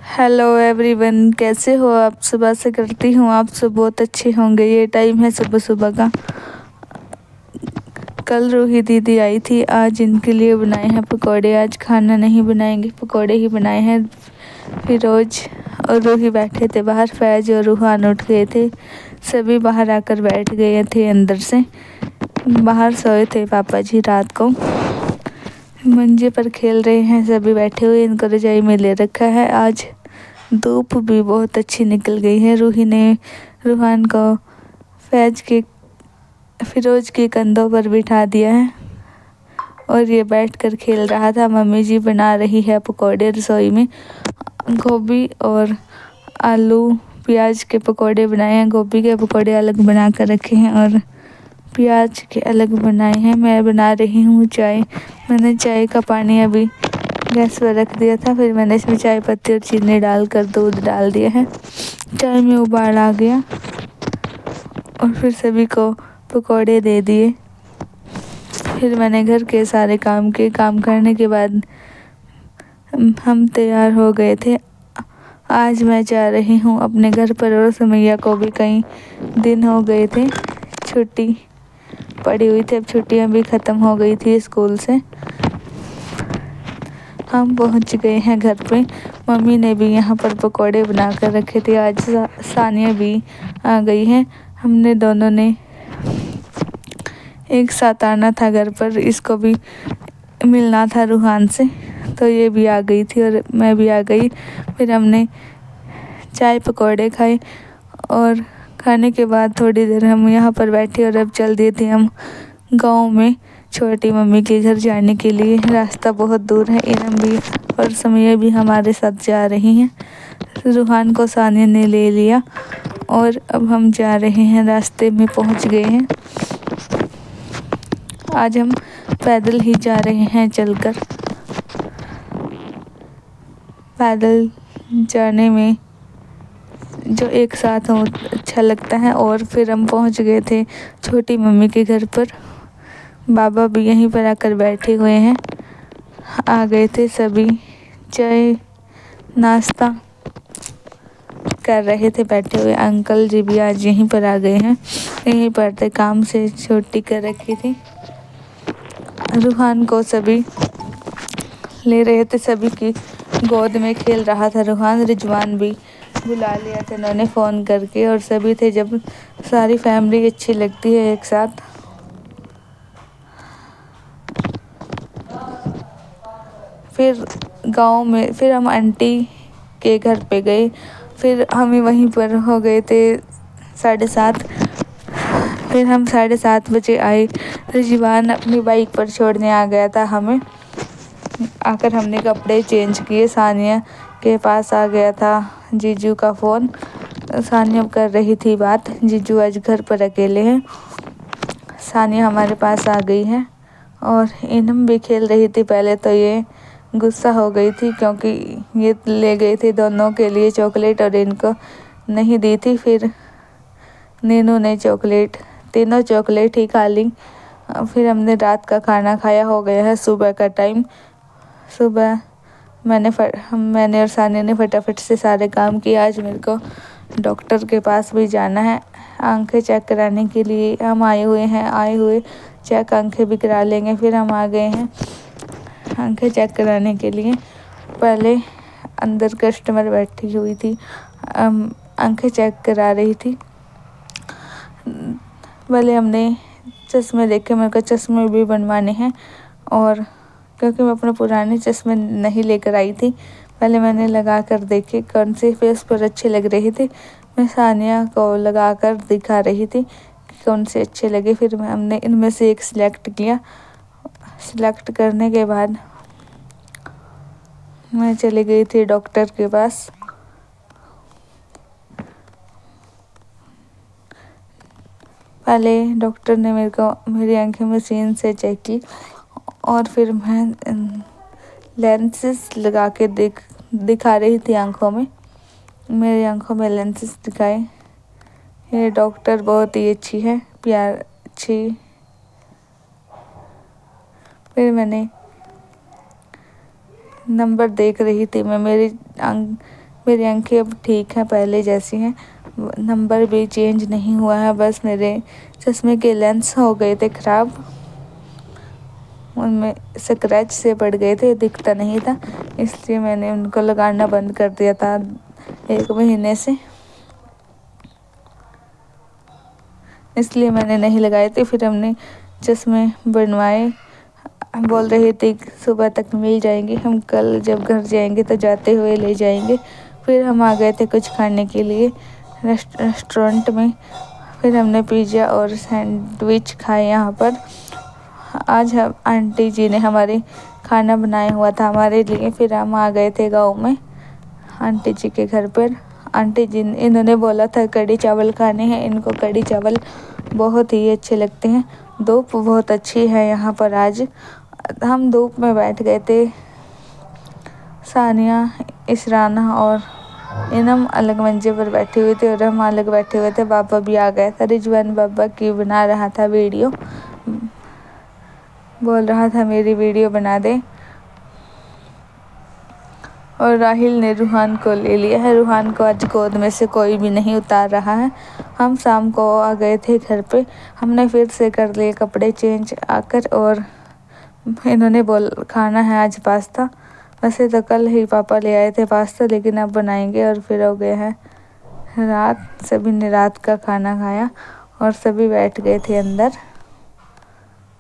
Hello everyone, कैसे हो आप। सुबह से करती हूँ आप सब बहुत अच्छे होंगे। ये टाइम है सुबह सुबह का। कल रूही दीदी आई थी, आज इनके लिए बनाए हैं पकोड़े। आज खाना नहीं बनाएंगे, पकोड़े ही बनाए हैं। फिरोज और रूही बैठे थे बाहर, फैज और रूहान उठ गए थे। सभी बाहर आकर बैठ गए थे, अंदर से बाहर सोए थे पापा जी रात को। मंजे पर खेल रहे हैं सभी बैठे हुए, इनको रजाई में ले रखा है। आज धूप भी बहुत अच्छी निकल गई है। रूही ने रूहान को फिरोज के कंधों पर बिठा दिया है और ये बैठकर खेल रहा था। मम्मी जी बना रही है पकोड़े रसोई में। गोभी और आलू प्याज के पकोड़े बनाए हैं। गोभी के पकोड़े अलग बना कर रखे हैं और प्याज के अलग बनाए हैं। मैं बना रही हूँ चाय। मैंने चाय का पानी अभी गैस पर रख दिया था, फिर मैंने इसमें चाय पत्ती और चीनी डालकर दूध डाल दिया है। चाय में उबाल आ गया और फिर सभी को पकोड़े दे दिए। फिर मैंने घर के सारे काम करने के बाद हम तैयार हो गए थे। आज मैं जा रही हूँ अपने घर पर और सुमैया को भी कई दिन हो गए थे छुट्टी पड़ी हुई थी। अब छुट्टियाँ भी ख़त्म हो गई थी स्कूल से। हम पहुँच गए हैं घर पे। मम्मी ने भी यहाँ पर पकोड़े बना कर रखे थे। आज सानिया भी आ गई है। हमने दोनों ने एक साथ आना था घर पर, इसको भी मिलना था रूहान से, तो ये भी आ गई थी और मैं भी आ गई। फिर हमने चाय पकोड़े खाए और खाने के बाद थोड़ी देर हम यहाँ पर बैठे और अब चल दिए थे हम गांव में छोटी मम्मी के घर जाने के लिए। रास्ता बहुत दूर है। इरम भी और सुमैया भी हमारे साथ जा रही हैं। रूहान को सानिया ने ले लिया और अब हम जा रहे हैं, रास्ते में पहुंच गए हैं। आज हम पैदल ही जा रहे हैं चलकर। पैदल जाने में जो एक साथ हो अच्छा लगता है। और फिर हम पहुंच गए थे छोटी मम्मी के घर पर। बाबा भी यहीं पर आकर बैठे हुए हैं। आ गए थे सभी, चाय नाश्ता कर रहे थे बैठे हुए। अंकल जी भी आज यहीं पर आ गए हैं। यहीं पर थे, काम से छुट्टी कर रखी थी। रूहान को सभी ले रहे थे, सभी की गोद में खेल रहा था रूहान। रिजवान भी बुला लिया था उन्होंने फ़ोन करके और सभी थे। जब सारी फैमिली अच्छी लगती है एक साथ। फिर गांव में फिर हम आंटी के घर पे गए। फिर हम वहीं पर हो गए थे 7:30। फिर हम 7:30 आए। रिजवान अपनी बाइक पर छोड़ने आ गया था हमें। आकर हमने कपड़े चेंज किए। सानिया के पास आ गया था जीजू का फ़ोन। सानिया कर रही थी बात, जीजू आज घर पर अकेले हैं। सानिया हमारे पास आ गई है और इनम भी खेल रही थी। पहले तो ये गुस्सा हो गई थी क्योंकि ये ले गए थे दोनों के लिए चॉकलेट और इनको नहीं दी थी। फिर नीनू ने तीनों चॉकलेट ही खा ली। फिर हमने रात का खाना खाया। हो गया है सुबह का टाइम। सुबह मैंने और सानिया ने फटाफट से सारे काम किए। आज मेरे को डॉक्टर के पास भी जाना है आंखें चेक कराने के लिए। हम आए हुए चेक आंखें भी करा लेंगे। फिर हम आ गए हैं आंखें चेक कराने के लिए। पहले अंदर कस्टमर बैठी हुई थी, आंखें चेक करा रही थी। पहले हमने चश्मे देखे, मेरे को चश्मे भी बनवाने हैं और क्योंकि मैं अपने पुराने चश्मे नहीं लेकर आई थी। पहले मैंने लगा कर देखे कौन से फेस पर अच्छे लग रहे थे। मैं सानिया को लगा कर दिखा रही थी कि कौन से अच्छे लगे। फिर हमने इनमें से एक सिलेक्ट किया। सिलेक्ट करने के बाद मैं चली गई थी डॉक्टर के पास। पहले डॉक्टर ने मेरी आंखें मशीन से चेक की और फिर मैं लेंसेस लगा के दिखा रही थी आंखों में। मेरी आंखों में लेंसेस दिखाए। ये डॉक्टर बहुत ही अच्छी है, अच्छी। फिर मैंने नंबर देख रही थी मैं। मेरी मेरी आंखें अब ठीक हैं, पहले जैसी हैं। नंबर भी चेंज नहीं हुआ है, बस मेरे चश्मे के लेंस हो गए थे ख़राब, उनमें स्क्रैच से पड़ गए थे, दिखता नहीं था, इसलिए मैंने उनको लगाना बंद कर दिया था 1 महीने से, इसलिए मैंने नहीं लगाए थे। फिर हमने चश्मे बनवाए, बोल रहे थे सुबह तक मिल जाएंगे, हम कल जब घर जाएंगे तो जाते हुए ले जाएंगे। फिर हम आ गए थे कुछ खाने के लिए रेस्टोरेंट में। फिर हमने पिज़्ज़ा और सैंडविच खाए यहाँ पर। आज हम आंटी जी ने हमारे खाना बनाया हुआ था हमारे लिए। फिर हम आ गए थे गांव में आंटी जी के घर पर। आंटी जी इन्होंने बोला था कढ़ी चावल खाने हैं, इनको कढ़ी चावल बहुत ही अच्छे लगते हैं। धूप बहुत अच्छी है यहाँ पर। आज हम धूप में बैठ गए थे, सानिया, इसराना और इनम अलग मंचे पर बैठे हुए थे और हम अलग बैठे हुए थे। बाबा भी आ गया था, रिजवान बाबा की बना रहा था वीडियो, बोल रहा था मेरी वीडियो बना दे। और राहिल ने रूहान को ले लिया है, रूहान को आज गोद में से कोई भी नहीं उतार रहा है। हम शाम को आ गए थे घर पे, हमने फिर से कर लिए कपड़े चेंज आकर, और इन्होंने खाना है आज पास्ता। वैसे तो कल ही पापा ले आए थे पास्ता, लेकिन अब बनाएंगे। और फिर हो गए हैं रात, सभी ने रात का खाना खाया और सभी बैठ गए थे अंदर।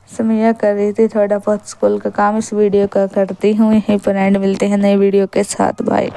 समैया कर रही थी थोड़ा बहुत स्कूल का काम। इस वीडियो का करती हूँ यहीं पर एंड, मिलते हैं नई वीडियो के साथ, बाय।